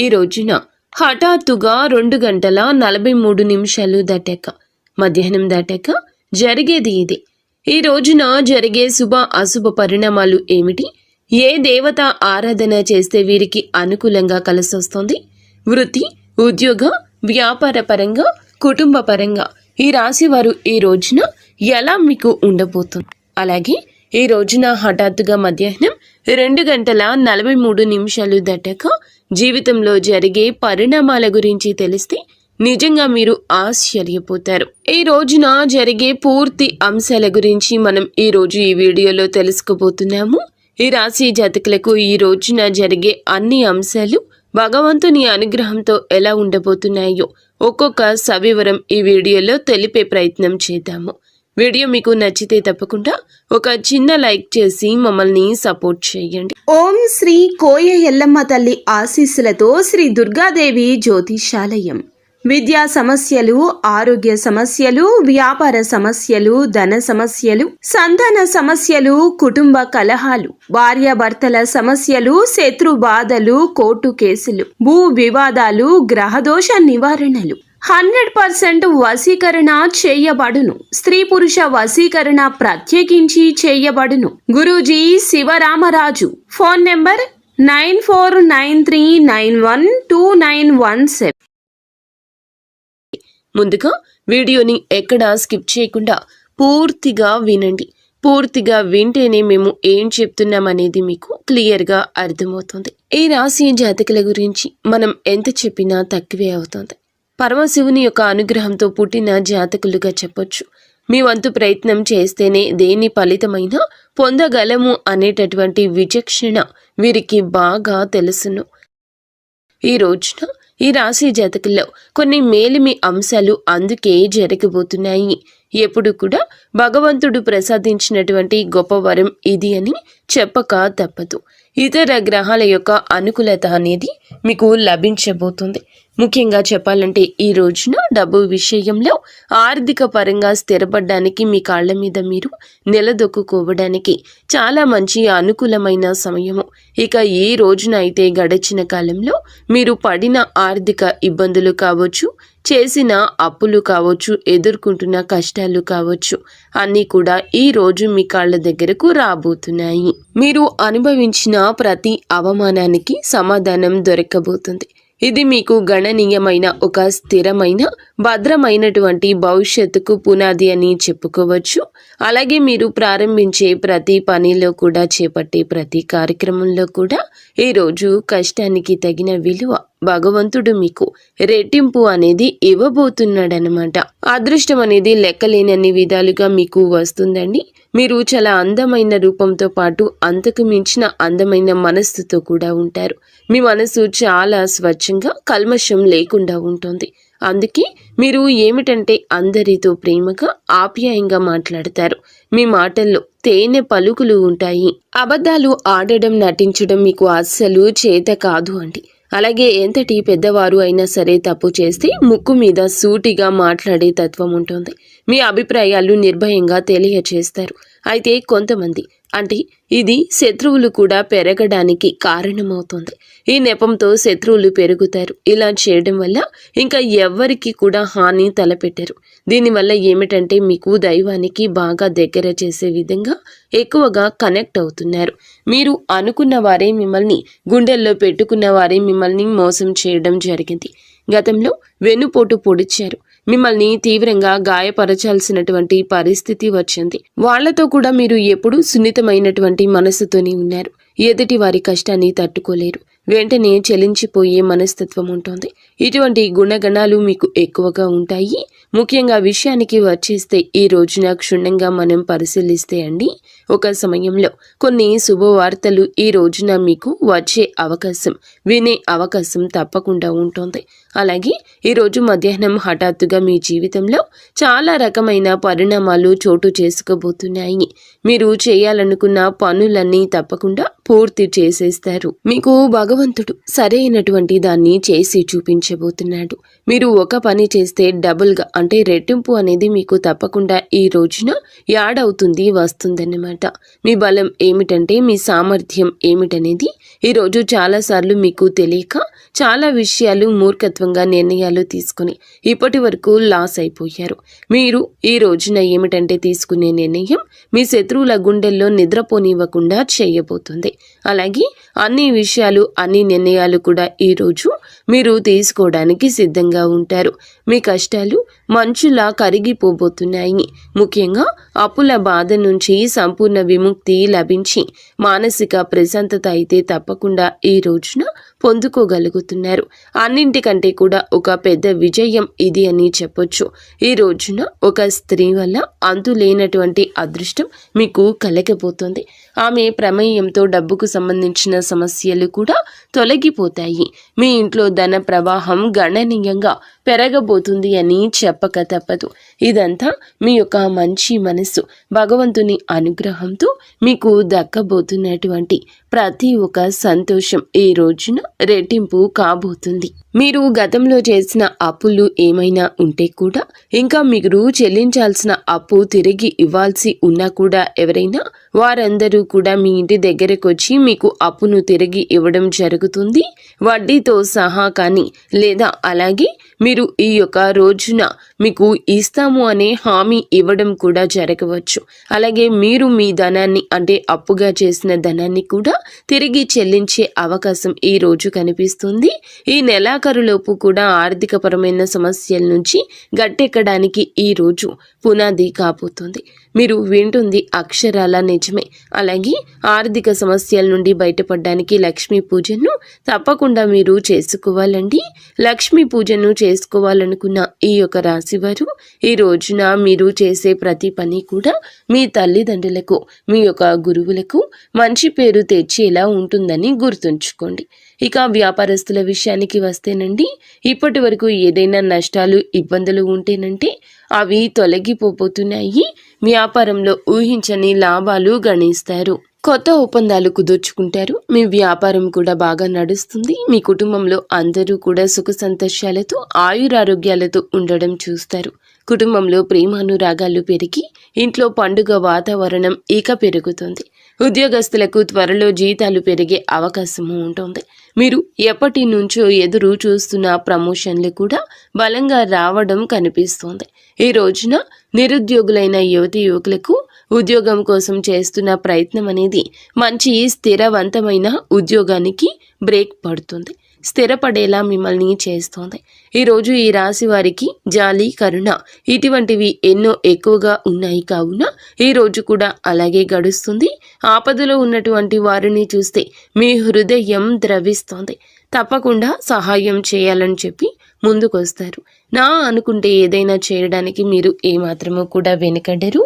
ఈ రోజున హఠాత్తుగా 2:43 దాటాక మధ్యాహ్నం దాటాక జరిగేది ఇది. ఈ రోజున జరిగే శుభ అశుభ పరిణామాలు ఏమిటి? ఏ దేవత ఆరాధన చేస్తే వీరికి అనుకూలంగా కలిసొస్తుంది? వృత్తి, ఉద్యోగ, వ్యాపార పరంగా, కుటుంబ పరంగా ఈ రాశి వారు ఈ రోజున ఎలా మీకు ఉండబోతుంది? అలాగే ఈ రోజున హఠాత్తుగా మధ్యాహ్నం 2:43 దాటాక జీవితంలో జరిగే పరిణామాల గురించి తెలిస్తే నిజంగా మీరు ఆశ్చర్యపోతారు. ఈ రోజున జరిగే పూర్తి అంశాల గురించి మనం ఈ రోజు ఈ వీడియోలో తెలుసుకోబోతున్నాము. ఈ రాశి జాతకులకు ఈ రోజున జరిగే అన్ని అంశాలు భగవంతుని అనుగ్రహంతో ఎలా ఉండబోతున్నాయో ఒక్కొక్క సవివరం ఈ వీడియోలో తెలిపే ప్రయత్నం చేద్దాము. వీడియో మీకు నచ్చితే తప్పకుండా ఒక చిన్న లైక్ చేసి మమ్మల్ని సపోర్ట్ చేయండి. ఓం శ్రీ కోయ ఎల్లమ్మ తల్లి ఆశీస్సులతో శ్రీ దుర్గాదేవి జ్యోతిషాలయం. విద్యా సమస్యలు, ఆరోగ్య సమస్యలు, వ్యాపార సమస్యలు, ధన సమస్యలు, సంతాన సమస్యలు, కుటుంబ కలహాలు, భార్యాభర్తల సమస్యలు, శత్రు బాధలు, కోర్టు కేసులు, భూ వివాదాలు, గ్రహదోష నివారణలు 100% వశీకరణ చేయబడును. స్త్రీ పురుష వశీకరణ ప్రత్యేకించి చేయబడును. గురూజీ శివరామరాజు. Phone number 9493912917. ముందుగా వీడియోని ఎక్కడా స్కిప్ చేయకుండా పూర్తిగా వినండి. పూర్తిగా వింటేనే మేము ఏం చెప్తున్నామనేది మీకు క్లియర్గా అర్థమవుతుంది. ఈ రాశి జాతకుల గురించి మనం ఎంత చెప్పినా తక్కువే అవుతుంది. పరమశివుని యొక్క అనుగ్రహంతో పుట్టిన జాతకులుగా చెప్పొచ్చు. మీ వంతు ప్రయత్నం చేస్తేనే దేని ఫలితమైనా పొందగలము అనేటటువంటి విచక్షణ వీరికి బాగా తెలుసును. ఈ రోజున ఈ రాశి జాతకుల్లో కొన్ని మేలిమి అంశాలు అందుకే జరగబోతున్నాయి. ఎప్పుడు కూడా భగవంతుడు ప్రసాదించినటువంటి గొప్ప వరం ఇది అని చెప్పక తప్పదు. ఇతర గ్రహాల యొక్క అనుకూలత అనేది మీకు లభించబోతుంది. ముఖ్యంగా చెప్పాలంటే ఈ రోజున డబ్బు విషయంలో ఆర్థిక పరంగా స్థిరపడడానికి, మీ కాళ్ల మీద మీరు నిలదొక్కుకోవడానికి చాలా మంచి అనుకూలమైన సమయము. ఇక ఈ రోజున అయితే గడిచిన కాలంలో మీరు పడిన ఆర్థిక ఇబ్బందులు కావచ్చు, చేసిన అప్పులు కావచ్చు, ఎదుర్కొంటున్న కష్టాలు కావచ్చు, అన్నీ కూడా ఈ రోజు మీ కాళ్ళ దగ్గరకు రాబోతున్నాయి. మీరు అనుభవించిన ప్రతి అవమానానికి సమాధానం దొరకబోతుంది. ఇది మీకు గణనీయమైన ఒక స్థిరమైన భద్రమైనటువంటి భవిష్యత్తుకు పునాది అని చెప్పుకోవచ్చు. అలాగే మీరు ప్రారంభించే ప్రతి పనిలో కూడా, చేపట్టే ప్రతి కార్యక్రమంలో కూడా ఈరోజు కష్టానికి తగిన విలువ భగవంతుడు మీకు రెట్టింపు అనేది ఇవ్వబోతున్నాడనమాట. అదృష్టం అనేది లెక్కలేనన్ని విధాలుగా మీకు వస్తుందండి. మీరు చాలా అందమైన రూపంతో పాటు అంతకు మించిన అందమైన మనస్సుతో కూడా ఉంటారు. మీ మనసు చాలా స్వచ్ఛంగా, కల్మషం లేకుండా ఉంటుంది. అందుకే మీరు ఏమిటంటే అందరితో ప్రేమగా, ఆప్యాయంగా మాట్లాడతారు. మీ మాటల్లో తేనె పలుకులు ఉంటాయి. అబద్ధాలు ఆడడం, నటించడం మీకు అస్సలు చేత కాదు అండి. అలాగే ఎంతటి పెద్దవారు అయినా సరే తప్పు చేస్తే ముక్కు మీద సూటిగా మాట్లాడే తత్వం ఉంటుంది. మీ అభిప్రాయాలు నిర్భయంగా తెలియచేస్తారు. అయితే కొంతమంది, అంటే ఇది శత్రువులు కూడా పెరగడానికి కారణమవుతుంది. ఈ నెపంతో శత్రువులు పెరుగుతారు. ఇలా చేయడం వల్ల ఇంకా ఎవ్వరికి కూడా హాని తలపెట్టరు. దీనివల్ల ఏమిటంటే మీకు దైవానికి బాగా దగ్గర చేసే విధంగా ఎక్కువగా కనెక్ట్ అవుతున్నారు. మీరు అనుకున్న వారే మిమ్మల్ని, గుండెల్లో పెట్టుకున్న వారే మిమ్మల్ని మోసం చేయడం జరిగింది. గతంలో వెన్నుపోటు పొడిచారు. మిమ్మల్ని తీవ్రంగా గాయపరచాల్సినటువంటి పరిస్థితి వచ్చింది. వాళ్లతో కూడా మీరు ఎప్పుడూ సున్నితమైనటువంటి మనసుతోనే ఉన్నారు. ఎదుటి వారి కష్టాన్ని తట్టుకోలేరు. వెంటనే చలించిపోయే మనస్తత్వం ఉంటుంది. ఇటువంటి గుణగణాలు మీకు ఎక్కువగా ఉంటాయి. ముఖ్యంగా విషయానికి వచ్చేస్తే ఈ రోజున క్షుణ్ణంగా మనం పరిశీలిస్తే అండి, ఒక సమయంలో కొన్ని శుభవార్తలు ఈ రోజున మీకు వచ్చే అవకాశం, వినే అవకాశం తప్పకుండా ఉంటుంది. అలాగే ఈరోజు మధ్యాహ్నం హఠాత్తుగా మీ జీవితంలో చాలా రకమైన పరిణామాలు చోటు చేసుకోబోతున్నాయి. మీరు చేయాలనుకున్న పనులన్నీ తప్పకుండా పూర్తి చేసేస్తారు. మీకు భగవంతుడు సరైనటువంటి దాన్ని చేసి చూపించబోతున్నాడు. మీరు ఒక పని చేస్తే డబుల్గా అంటే రెట్టింపు అనేది మీకు తప్పకుండా ఈ రోజున యాడ్ అవుతుంది, వస్తుందన్నమాట. మీ బలం ఏమిటంటే మీ సామర్థ్యం ఏమిటనేది ఈరోజు చాలాసార్లు మీకు తెలియక చాలా విషయాలు మూర్ఖత్వంగా నిర్ణయాలు తీసుకుని ఇప్పటి వరకు లాస్ అయిపోయారు. మీరు ఈ రోజున ఏమిటంటే తీసుకునే నిర్ణయం మీ శత్రువుల గుండెల్లో నిద్రపోనివ్వకుండా చేయబోతుంది. అలాగే అన్ని విషయాలు అన్ని నిర్ణయాలు కూడా ఈరోజు మీరు తీసుకోవడానికి సిద్ధంగా ఉంటారు. మీ కష్టాలు మంచులా కరిగిపోబోతున్నాయి. ముఖ్యంగా అప్పుల బాధ నుంచి సంపూర్ణ విముక్తి లభించి మానసిక ప్రశాంతత అయితే తప్పకుండా ఈ రోజున పొందుకోగలుగుతున్నారు. అన్నింటికంటే కూడా ఒక పెద్ద విజయం ఇది అని చెప్పొచ్చు. ఈ రోజున ఒక స్త్రీ వల్ల అంతులేనటువంటి అదృష్టం మీకు కలగబోతోంది. ఆమె ప్రమేయంతో డబ్బుకు సంబంధించిన సమస్యలు కూడా తొలగిపోతాయి. మీ ఇంట్లో ధన ప్రవాహం గణనీయంగా పెరగబోతుంది అని చెప్పక తప్పదు. ఇదంతా మీ యొక్క మంచి మనసు భగవంతుని అనుగ్రహంతో మీకు దక్కబోతున్నటువంటి ప్రతి ఒక్క సంతోషం ఈ రోజున రెట్టింపు కాబోతుంది. మీరు గతంలో చేసిన అప్పులు ఏమైనా ఉంటే కూడా ఇంకా మీరు చెల్లించాల్సిన అప్పు తిరిగి ఇవ్వాల్సి ఉన్నా కూడా ఎవరైనా వారందరూ కూడా మీ ఇంటి దగ్గరకు వచ్చి మీకు అప్పును తిరిగి ఇవ్వడం జరుగుతుంది, వడ్డీతో సహా. కానీ లేదా అలాగే మీరు ఈ యొక్క రోజున మీకు ఇస్తాము అనే హామీ ఇవ్వడం కూడా జరగవచ్చు. అలాగే మీరు మీ ధనాన్ని అంటే అప్పుగా చేసిన ధనాన్ని కూడా తిరిగి చెల్లించే అవకాశం ఈ రోజు కనిపిస్తుంది. ఈ నెలాఖరులోపు కూడా ఆర్థికపరమైన సమస్యల నుంచి గట్టెక్కడానికి ఈ రోజు పునాది కాబోతుంది. మీరు వింటుంది అక్షరాల నిజమే. అలాగే ఆర్థిక సమస్యల నుండి బయటపడడానికి లక్ష్మీ పూజను తప్పకుండా మీరు చేసుకోవాలండి. లక్ష్మీ పూజను చేసుకోవాలనుకున్న ఈ యొక్క రాశి వారు ఈ రోజున మీరు చేసే ప్రతి పని కూడా మీ తల్లిదండ్రులకు మీ యొక్క గురువులకు మంచి పేరు తెచ్చేలా ఉంటుందని గుర్తుంచుకోండి. ఇక వ్యాపారస్తుల విషయానికి వస్తేనండి, ఇప్పటి వరకు ఏదైనా నష్టాలు ఇబ్బందులు ఉంటేనంటే అవి తొలగిపోతున్నాయి. వ్యాపారంలో ఊహించని లాభాలు గణిస్తారు. కొత్త ఒప్పందాలు కుదుర్చుకుంటారు. మీ వ్యాపారం కూడా బాగా నడుస్తుంది. మీ కుటుంబంలో అందరూ కూడా సుఖ సంతోషాలతో ఆయురారోగ్యాలతో ఉండడం చూస్తారు. కుటుంబంలో ప్రేమానురాగాలు పెరిగి ఇంట్లో పండుగ వాతావరణం ఇక పెరుగుతుంది. ఉద్యోగస్తులకు త్వరలో జీతాలు పెరిగే అవకాశము ఉంటుంది. మీరు ఎప్పటి నుంచో ఎదురు చూస్తున్న ప్రమోషన్లు కూడా బలంగా రావడం కనిపిస్తోంది. ఈ రోజున నిరుద్యోగులైన యువతి యువకులకు ఉద్యోగం కోసం చేస్తున్న ప్రయత్నం అనేది మంచి స్థిరవంతమైన ఉద్యోగానికి బ్రేక్ పడుతుంది, స్థిరపడేలా మిమ్మల్ని చేస్తోంది. ఈరోజు ఈ రాశి వారికి జాలి, కరుణ ఇటువంటివి ఎన్నో ఎక్కువగా ఉన్నాయి. కావున ఈ రోజు కూడా అలాగే గడుస్తుంది. ఆపదలో ఉన్నటువంటి వారిని చూస్తే మీ హృదయం ద్రవిస్తోంది. తప్పకుండా సహాయం చేయాలని చెప్పి ముందుకొస్తారు. నా అనుకుంటే ఏదైనా చేయడానికి మీరు ఏమాత్రమూ కూడా వెనుకడరు.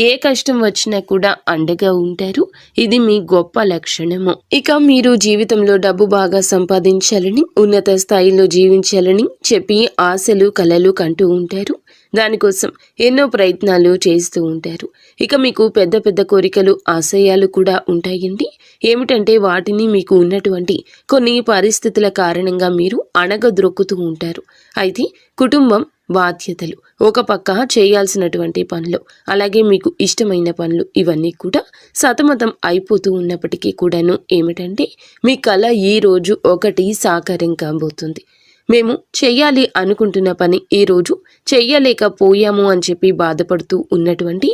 ఏ కష్టం వచ్చినా కూడా అండగా ఉంటారు. ఇది మీ గొప్ప లక్షణము. ఇక మీరు జీవితంలో డబ్బు బాగా సంపాదించాలని, ఉన్నత స్థాయిలో జీవించాలని చెప్పి ఆశలు కలలు కంటూ ఉంటారు. దానికోసం ఎన్నో ప్రయత్నాలు చేస్తూ ఉంటారు. ఇక మీకు పెద్ద పెద్ద కోరికలు, ఆశయాలు కూడా ఉంటాయండి. ఏమిటంటే వాటిని మీకు ఉన్నటువంటి కొన్ని పరిస్థితుల కారణంగా మీరు అణగద్రొక్కుతూ ఉంటారు. అయితే కుటుంబం, బాధ్యతలు, ఒక పక్క చేయాల్సినటువంటి పనులు, అలాగే మీకు ఇష్టమైన పనులు ఇవన్నీ కూడా సతమతం అయిపోతూ ఉన్నప్పటికీ కూడాను ఏమిటంటే మీ కళ ఈ రోజు ఒకటి సాకారం కాబోతుంది. మేము చెయ్యాలి అనుకుంటున్న పని ఈరోజు చెయ్యలేకపోయాము అని చెప్పి బాధపడుతూ ఉన్నటువంటి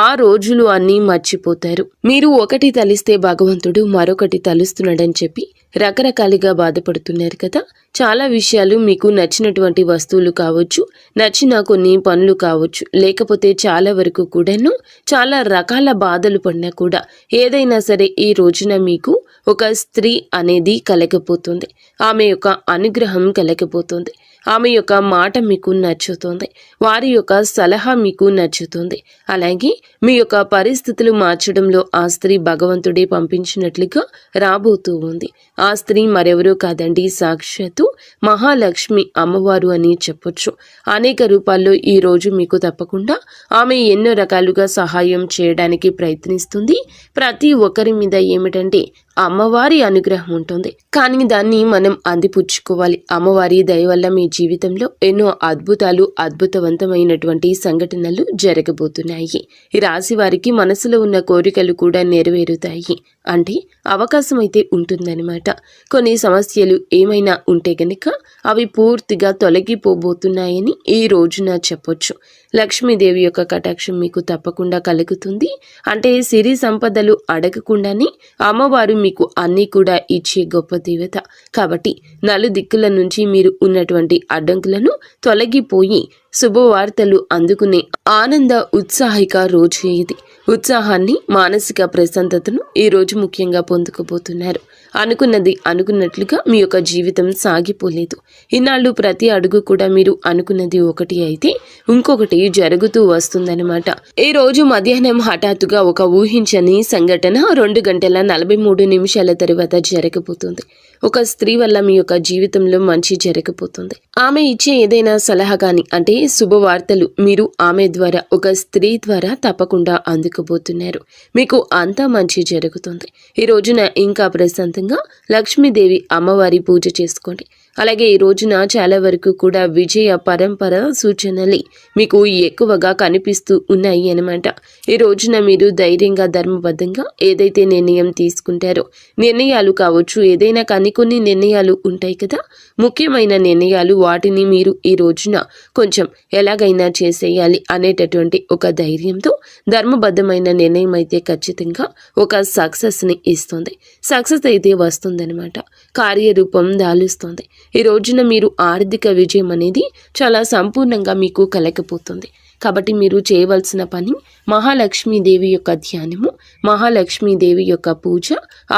ఆ రోజులు అన్నీ మర్చిపోతారు. మీరు ఒకటి తలిస్తే భగవంతుడు మరొకటి తలుస్తున్నాడని చెప్పి రకరకాలుగా బాధపడుతున్నారు కదా. చాలా విషయాలు మీకు నచ్చినటువంటి వస్తువులు కావచ్చు, నచ్చిన కొన్ని పనులు కావచ్చు, లేకపోతే చాలా వరకు కూడాను చాలా రకాల బాధలు పడినా కూడా ఏదైనా సరే ఈ రోజున మీకు ఒక స్త్రీ అనేది కలగపోతుంది. ఆమె యొక్క అనుగ్రహం కలగపోతుంది. ఆమె యొక్క మాట మీకు నచ్చుతుంది. వారి యొక్క సలహా మీకు నచ్చుతుంది. అలాగే మీ యొక్క పరిస్థితులు మార్చడంలో ఆ స్త్రీ భగవంతుడే పంపించినట్లుగా రాబోతూ ఉంది. ఆ స్త్రీ మరెవరూ కాదండి, సాక్షాత్తు మహాలక్ష్మి అమ్మవారు అని చెప్పొచ్చు. అనేక రూపాల్లో ఈ రోజు మీకు తప్పకుండా ఆమె ఎన్నో రకాలుగా సహాయం చేయడానికి ప్రయత్నిస్తుంది. ప్రతి ఒక్కరి మీద ఏమిటంటే అమ్మవారి అనుగ్రహం ఉంటుంది. కానీ దాన్ని మనం అందిపుచ్చుకోవాలి. అమ్మవారి దయ వల్ల మీ జీవితంలో ఎన్నో అద్భుతవంతమైనటువంటి సంఘటనలు జరగబోతున్నాయి. ఈ రాశి వారికి మనసులో ఉన్న కోరికలు కూడా నెరవేరుతాయి. అంటే అవకాశం అయితే ఉంటుందన్నమాట. కొన్ని సమస్యలు ఏమైనా ఉంటే గనుక అవి పూర్తిగా తొలగిపోబోతున్నాయని ఈ రోజున చెప్పొచ్చు. లక్ష్మీదేవి యొక్క కటాక్షం మీకు తప్పకుండా కలుగుతుంది. అంటే సిరి సంపదలు అడగకుండానే అమ్మవారు మీకు అన్నీ కూడా ఇచ్చే గొప్ప దేవత. కాబట్టి నలుదిక్కుల నుంచి మీరు ఉన్నటువంటి అడ్డంకులను తొలగిపోయి శుభవార్తలు అందుకునే ఆనంద ఉత్సాహిక రోజు ఇది. ఉత్సాహాన్ని, మానసిక ప్రశాంతతను ఈ రోజు ముఖ్యంగా పొందుకోబోతున్నారు. అనుకున్నది అనుకున్నట్లుగా మీ యొక్క జీవితం సాగిపోలేదు. ఇన్నాళ్ళు ప్రతి అడుగు కూడా మీరు అనుకున్నది ఒకటి అయితే ఇంకొకటి జరుగుతూ వస్తుందన్నమాట. ఈ రోజు మధ్యాహ్నం హఠాత్తుగా ఒక ఊహించని సంఘటన 2:43 తర్వాత జరగబోతుంది. ఒక స్త్రీ వల్ల మీ యొక్క జీవితంలో మంచి జరగబోతుంది. ఆమె ఇచ్చే ఏదైనా సలహా కానీ, అంటే శుభవార్తలు మీరు ఆమె ద్వారా, ఒక స్త్రీ ద్వారా తప్పకుండా అందుకోబోతున్నారు. మీకు అంతా మంచి జరుగుతుంది. ఈ రోజున ఇంకా ప్రశాంతంగా లక్ష్మీదేవి అమ్మవారి పూజ చేసుకోండి. అలాగే ఈ రోజున చాలా వరకు కూడా విజయ పరంపర సూచనలు మీకు ఎక్కువగా కనిపిస్తూ ఉన్నాయి అన్నమాట. ఈ రోజున మీరు ధైర్యంగా, ధర్మబద్ధంగా ఏదైతే నిర్ణయం తీసుకుంటారో, నిర్ణయాలు కావచ్చు, ఏదైనా కానీ కొన్ని నిర్ణయాలు ఉంటాయి కదా, ముఖ్యమైన నిర్ణయాలు, వాటిని మీరు ఈ రోజున కొంచెం ఎలాగైనా చేసేయాలి అనేటటువంటి ఒక ధైర్యంతో ధర్మబద్ధమైన నిర్ణయం అయితే ఖచ్చితంగా ఒక సక్సెస్ని ఇస్తుంది. సక్సెస్ అయితే వస్తుందన్నమాట. కార్యరూపం దాలుస్తుంది. ఈ రోజున మీరు ఆర్థిక విజయం అనేది చాలా సంపూర్ణంగా మీకు కలగబోతుంది. కాబట్టి మీరు చేయవలసిన పని మహాలక్ష్మీదేవి యొక్క ధ్యానము, మహాలక్ష్మీదేవి యొక్క పూజ,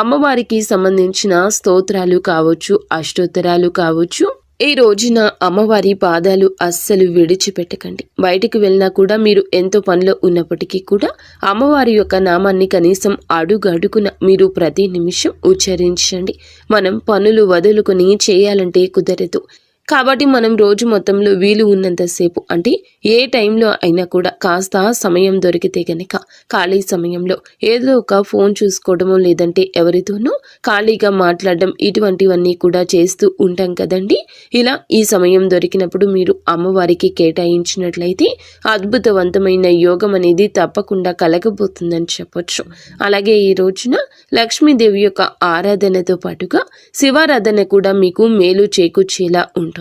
అమ్మవారికి సంబంధించిన స్తోత్రాలు కావచ్చు, అష్టోత్తరాలు కావచ్చు. ఈ రోజున అమ్మవారి పాదాలు అస్సలు విడిచిపెట్టకండి. బయటికి వెళ్ళినా కూడా మీరు ఎంతో పనిలో ఉన్నప్పటికీ కూడా అమ్మవారి యొక్క నామాన్ని కనీసం అడుగడుగున మీరు ప్రతి నిమిషం ఉచ్చరించండి. మనం పనులు వదులుకొని చేయాలంటే కుదరదు. కాబట్టి మనం రోజు మొత్తంలో వీలు ఉన్నంతసేపు, అంటే ఏ టైంలో అయినా కూడా కాస్త సమయం దొరికితే గనక ఖాళీ సమయంలో ఏదో ఒక ఫోన్ చూసుకోవడమో, లేదంటే ఎవరితోనో ఖాళీగా మాట్లాడడం, ఇటువంటివన్నీ కూడా చేస్తూ ఉంటాం కదండి. ఇలా ఈ సమయం దొరికినప్పుడు మీరు అమ్మవారికి కేటాయించినట్లయితే అద్భుతవంతమైన యోగం అనేది తప్పకుండా కలగబోతుందని చెప్పొచ్చు. అలాగే ఈ రోజున లక్ష్మీదేవి యొక్క ఆరాధనతో పాటుగా శివారాధన కూడా మీకు మేలు చేకూర్చేలా ఉంటుంది.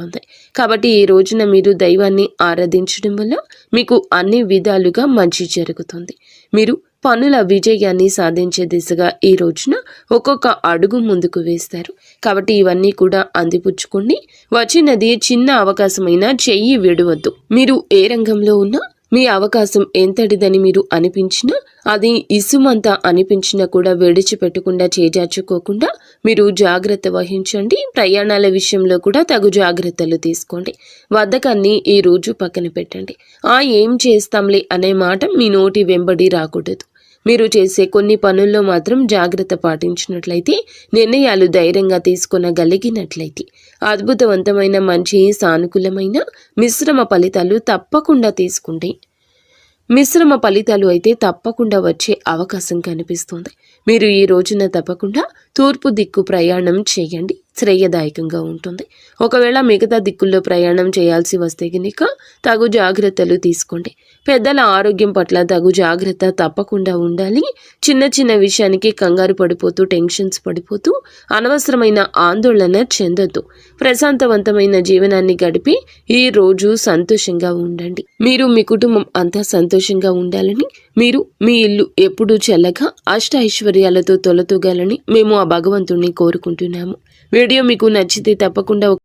కాబట్టి ఈ రోజున మీరు దైవాన్ని ఆరాధించడం వల్ల మీకు అన్ని విధాలుగా మంచి జరుగుతుంది. మీరు పనుల విజయాన్ని సాధించే దిశగా ఈ రోజున ఒక్కొక్క అడుగు ముందుకు వేస్తారు. కాబట్టి ఇవన్నీ కూడా అందిపుచ్చుకోండి. వచ్చినది చిన్న అవకాశమైనా చెయ్యి విడవద్దు. మీరు ఏ రంగంలో ఉన్నా మీ అవకాశం ఎంతటిదని మీరు అనిపించినా, అది ఇసుమంతా అనిపించినా కూడా విడిచిపెట్టకుండా, చేజార్చుకోకుండా మీరు జాగ్రత్త వహించండి. ప్రయాణాల విషయంలో కూడా తగు జాగ్రత్తలు తీసుకోండి. బద్ధకాన్ని ఈ రోజు పక్కన పెట్టండి. ఏం చేస్తాంలే అనే మాట మీ నోటి వెంబడి రాకూడదు. మీరు చేసే కొన్ని పనుల్లో మాత్రం జాగ్రత్త పాటించినట్లయితే, నిర్ణయాలు ధైర్యంగా తీసుకొనగలిగినట్లయితే అద్భుతవంతమైన, మంచి, సానుకూలమైన మిశ్రమ ఫలితాలు తప్పకుండా తీసుకుంటే, మిశ్రమ ఫలితాలు అయితే తప్పకుండా వచ్చే అవకాశం కనిపిస్తుంది. మీరు ఈ రోజున తప్పకుండా తూర్పు దిక్కు ప్రయాణం చేయండి. శ్రేయదాయకంగా ఉంటుంది. ఒకవేళ మిగతా దిక్కుల్లో ప్రయాణం చేయాల్సి వస్తే కనుక తగు జాగ్రత్తలు తీసుకోండి. పెద్దల ఆరోగ్యం పట్ల తగు జాగ్రత్త తప్పకుండా ఉండాలి. చిన్న చిన్న విషయానికి కంగారు పడిపోతూ, టెన్షన్స్ పడిపోతూ అనవసరమైన ఆందోళన చెందొద్దు. ప్రశాంతవంతమైన జీవనాన్ని గడిపి ఈ రోజు సంతోషంగా ఉండండి. మీరు, మీ కుటుంబం అంతా సంతోషంగా ఉండాలని, మీరు మీ ఇల్లు ఎప్పుడూ చల్లగా అష్ట ఐశ్వర్యాలతో తొలతూగాలని మేము ఆ భగవంతుణ్ణి కోరుకుంటున్నాము. వీడియో మీకు నచ్చితే తప్పకుండా